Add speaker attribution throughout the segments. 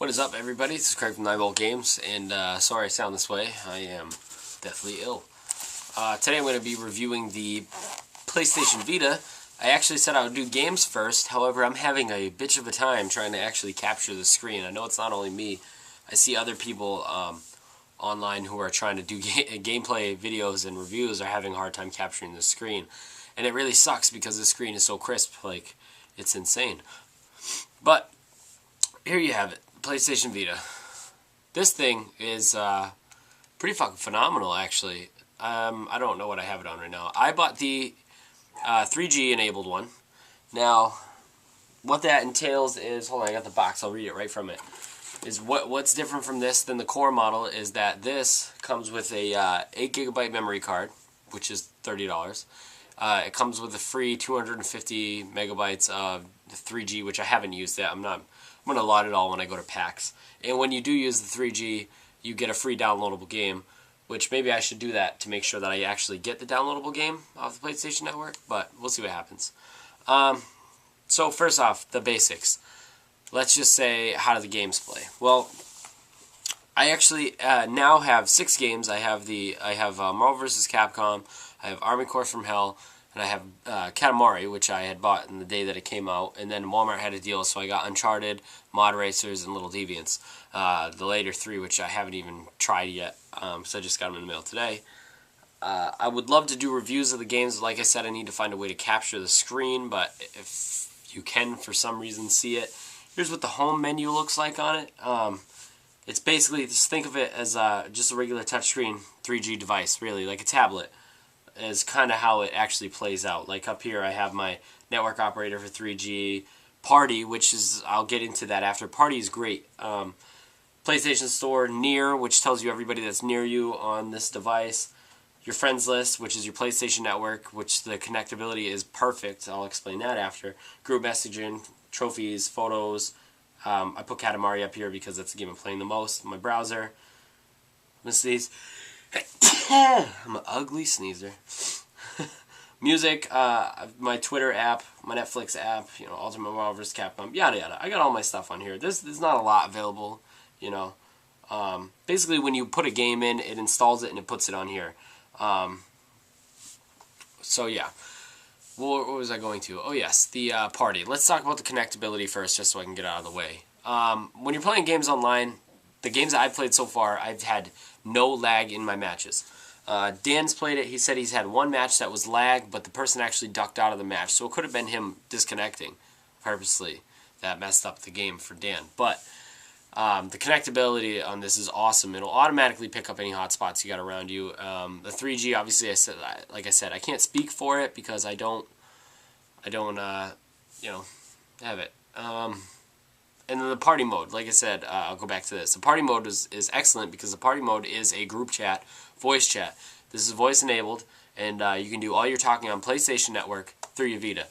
Speaker 1: What is up, everybody? This is Craig from 9 Games, and sorry I sound this way. I am deathly ill. Today I'm going to be reviewing the PlayStation Vita. I actually said I would do games first, however I'm having a bitch of a time trying to actually capture the screen. I know it's not only me. I see other people online who are trying to do gameplay videos and reviews are having a hard time capturing the screen. And it really sucks because the screen is so crisp, like, it's insane. But here you have it. PlayStation Vita. This thing is pretty fucking phenomenal, actually. I don't know what I have it on right now. I bought the 3G enabled one. Now, what that entails is, hold on, I got the box. I'll read it right from it. Is what's different from this than the core model is that this comes with a 8GB memory card, which is $30. It comes with a free 250 megabytes of 3G, which I haven't used yet. I'm going to lot it all when I go to PAX. And when you do use the 3G, you get a free downloadable game, which maybe I should do that to make sure that I actually get the downloadable game off the PlayStation Network, but we'll see what happens. So first off, the basics. Let's just say, how do the games play? Well, I actually now have 6 games. I have Marvel vs. Capcom, I have Army Corps from Hell, and I have Katamari, which I had bought in the day that it came out, and then Walmart had a deal, so I got Uncharted, Mod Racers, and Little Deviants. The later 3, which I haven't even tried yet, so I just got them in the mail today. I would love to do reviews of the games. Like I said, I need to find a way to capture the screen, but if you can, for some reason, see it. Here's what the home menu looks like on it. It's basically, just think of it as just a regular touchscreen 3G device, really, like a tablet. Is kind of how it actually plays out. Like up here I have my network operator for 3G, Party, which is, I'll get into that after. Party is great. PlayStation Store, Near, which tells you everybody that's near you on this device. Your friends list, which is your PlayStation Network, which the connectability is perfect. I'll explain that after. Group messaging, trophies, photos. I put Katamari up here because that's the game I'm playing the most. My browser. I'm gonna sneeze. I'm an ugly sneezer. Music, my Twitter app, my Netflix app, Ultimate Marvel vs. Capcom, yada yada. I got all my stuff on here. There's not a lot available, Basically, when you put a game in, it installs it and it puts it on here. So yeah. What was I going to? Oh yes, the Party. Let's talk about the connectability first, just so I can get out of the way. When you're playing games online, the games that I've played so far, I've had no lag in my matches. Dan's played it. He said he's had one match that was lag, but the person actually ducked out of the match. So it could have been him disconnecting purposely. That messed up the game for Dan. But the connectability on this is awesome. It'll automatically pick up any hotspots you got around you. The 3G, obviously, like I said, I can't speak for it because I don't have it. And then the party mode, like I said, I'll go back to this. The party mode is excellent because the party mode is a group chat, voice chat. This is voice enabled, and you can do all your talking on PlayStation Network through your Vita.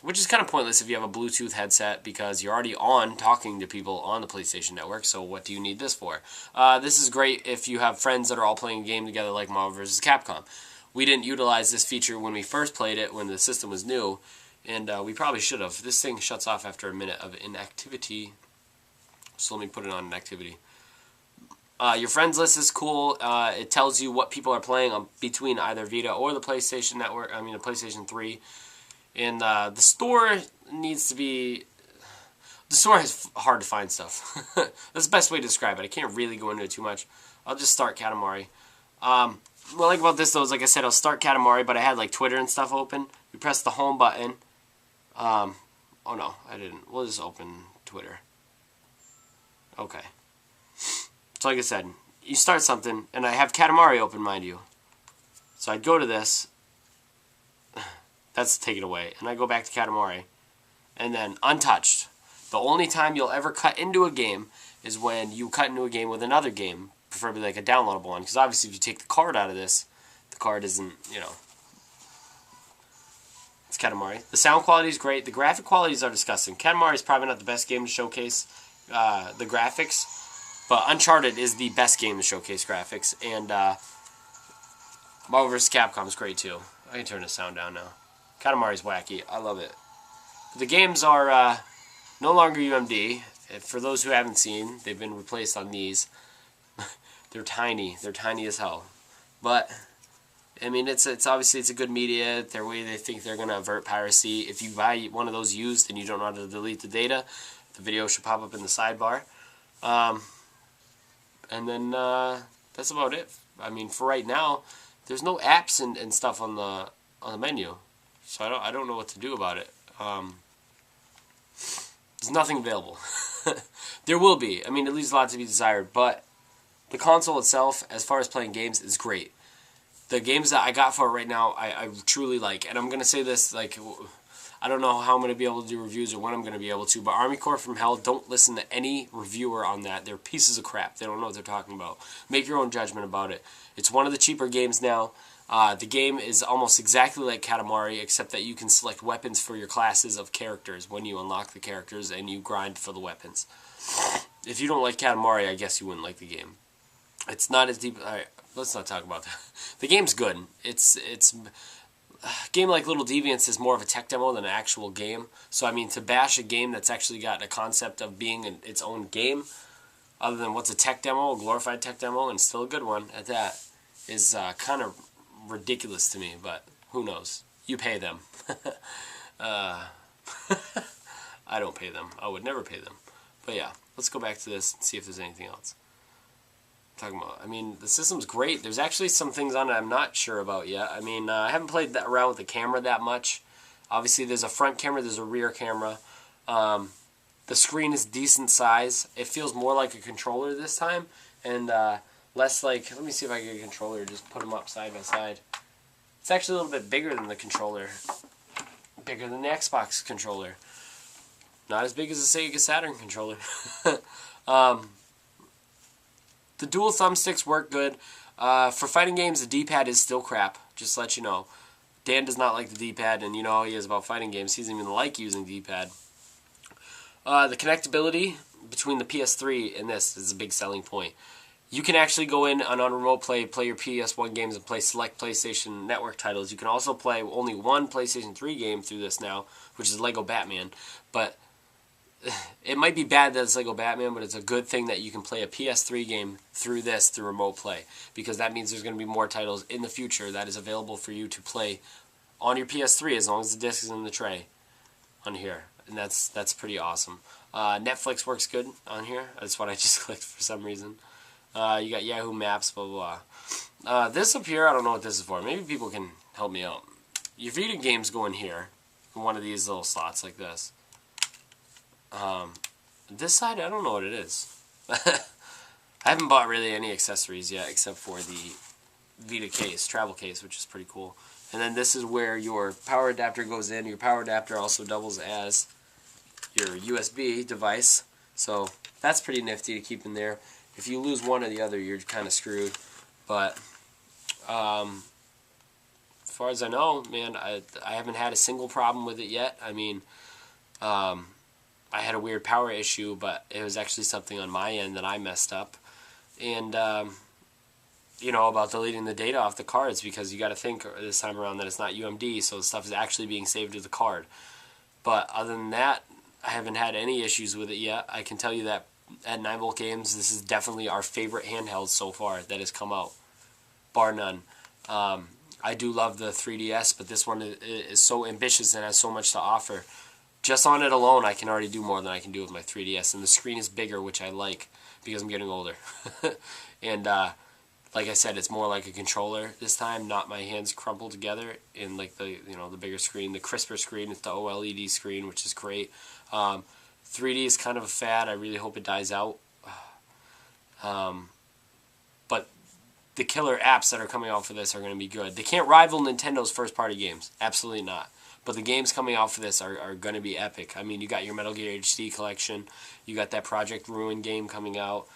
Speaker 1: Which is kind of pointless if you have a Bluetooth headset because you're already on talking to people on the PlayStation Network, so what do you need this for? This is great if you have friends that are all playing a game together like Marvel vs. Capcom. We didn't utilize this feature when we first played it, when the system was new, and we probably should have. This thing shuts off after a minute of inactivity, so let me put it on inactivity. Your friends list is cool. It tells you what people are playing between either Vita or the PlayStation Network, the PlayStation 3. And the store needs to be... The store is hard to find stuff. That's the best way to describe it. I can't really go into it too much. I'll just start Katamari. What I like about this, though, is like I said, I'll start Katamari, but I had like Twitter and stuff open. We press the home button. Oh no, I didn't. We'll just open Twitter. Okay. So like I said, you start something, and I have Katamari open, mind you. So I'd go to this. That's take it away. And I go back to Katamari. And then untouched. The only time you'll ever cut into a game is when you cut into a game with another game, preferably like a downloadable one. Because obviously if you take the card out of this, the card isn't, it's Katamari. The sound quality is great. The graphic qualities are disgusting. Katamari is probably not the best game to showcase the graphics. But Uncharted is the best game to showcase graphics. And Marvel vs. Capcom is great too. I can turn the sound down now. Katamari's wacky. I love it. The games are no longer UMD, For those who haven't seen, they've been replaced on these. They're tiny. They're tiny as hell. But I mean, it's obviously it's a good media. Their way they think they're gonna avert piracy. If you buy one of those used and you don't know how to delete the data, the video should pop up in the sidebar. And then that's about it. I mean, for right now, there's no apps and stuff on the menu, so I don't know what to do about it. There's nothing available. There will be. I mean, it leaves a lot to be desired, but the console itself, as far as playing games, is great. The games that I got for it right now, I truly like. And I'm going to say this, like, I don't know how I'm going to be able to do reviews or when I'm going to be able to, but Army Corps from Hell, don't listen to any reviewer on that. They're pieces of crap. They don't know what they're talking about. Make your own judgment about it. It's one of the cheaper games now. The game is almost exactly like Katamari, except that you can select weapons for your classes of characters when you unlock the characters and you grind for the weapons. If you don't like Katamari, I guess you wouldn't like the game. It's not as deep. Alright, let's not talk about that. The game's good. It's a game like Little Deviants is more of a tech demo than an actual game. So I mean, to bash a game that's actually got a concept of being its own game, other than what's a tech demo, a glorified tech demo, and still a good one at that, is kind of ridiculous to me. But who knows? You pay them. I don't pay them. I would never pay them. But yeah, let's go back to this and see if there's anything else. Talking about, I mean, the system's great. There's actually some things on it I'm not sure about yet. I mean, I haven't played around with the camera that much. Obviously, there's a front camera, there's a rear camera. The screen is decent size. It feels more like a controller this time, and less like, let me see if I can get a controller, just put them up side by side. It's actually a little bit bigger than the controller. Bigger than the Xbox controller. Not as big as the Sega Saturn controller. The dual thumbsticks work good. For fighting games, the D-pad is still crap, just to let you know. Dan does not like the D-pad, and you know how he is about fighting games. He doesn't even like using D-pad. The connectability between the PS3 and this is a big selling point. You can actually go in and on remote play your PS1 games and play select PlayStation Network titles. You can also play only one PlayStation 3 game through this now, which is Lego Batman. But it might be bad that it's Lego Batman, but it's a good thing that you can play a PS3 game through this through remote play, because that means there's going to be more titles in the future that is available for you to play on your PS3 as long as the disc is in the tray on here, and that's pretty awesome. Netflix works good on here. That's what I just clicked for some reason. You got Yahoo Maps, blah blah blah. This up here, I don't know what this is for. Maybe people can help me out. Your Vita games go in here, in one of these little slots like this. This side, I don't know what it is. I haven't bought really any accessories yet except for the Vita case, travel case, which is pretty cool. And then this is where your power adapter goes in. Your power adapter also doubles as your USB device. So that's pretty nifty to keep in there. If you lose one or the other, you're kind of screwed. But as far as I know, man, I haven't had a single problem with it yet. I mean, I had a weird power issue, but it was actually something on my end that I messed up. And, you know, about deleting the data off the cards, because you got to think this time around that it's not UMD, so the stuff is actually being saved to the card. But other than that, I haven't had any issues with it yet. I can tell you that at 9V Games, this is definitely our favorite handheld so far that has come out, bar none. I do love the 3DS, but this one is so ambitious and has so much to offer. Just on it alone, I can already do more than I can do with my 3DS, and the screen is bigger, which I like because I'm getting older. And like I said, it's more like a controller this time, not my hands crumpled together in like the the bigger screen, the crisper screen. It's the OLED screen, which is great. 3D is kind of a fad. I really hope it dies out. But the killer apps that are coming out for this are going to be good. They can't rival Nintendo's first-party games. Absolutely not. But the games coming out for this are going to be epic. I mean, you got your Metal Gear HD collection. You got that Project Ruin game coming out.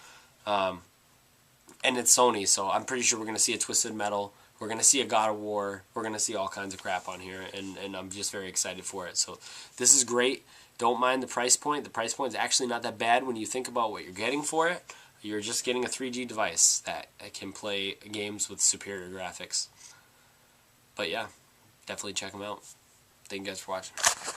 Speaker 1: And it's Sony, so I'm pretty sure we're going to see a Twisted Metal. We're going to see a God of War. We're going to see all kinds of crap on here, and I'm just very excited for it. So this is great. Don't mind the price point. The price point is actually not that bad when you think about what you're getting for it. You're just getting a 3G device that can play games with superior graphics. But yeah, definitely check them out. Thank you guys for watching.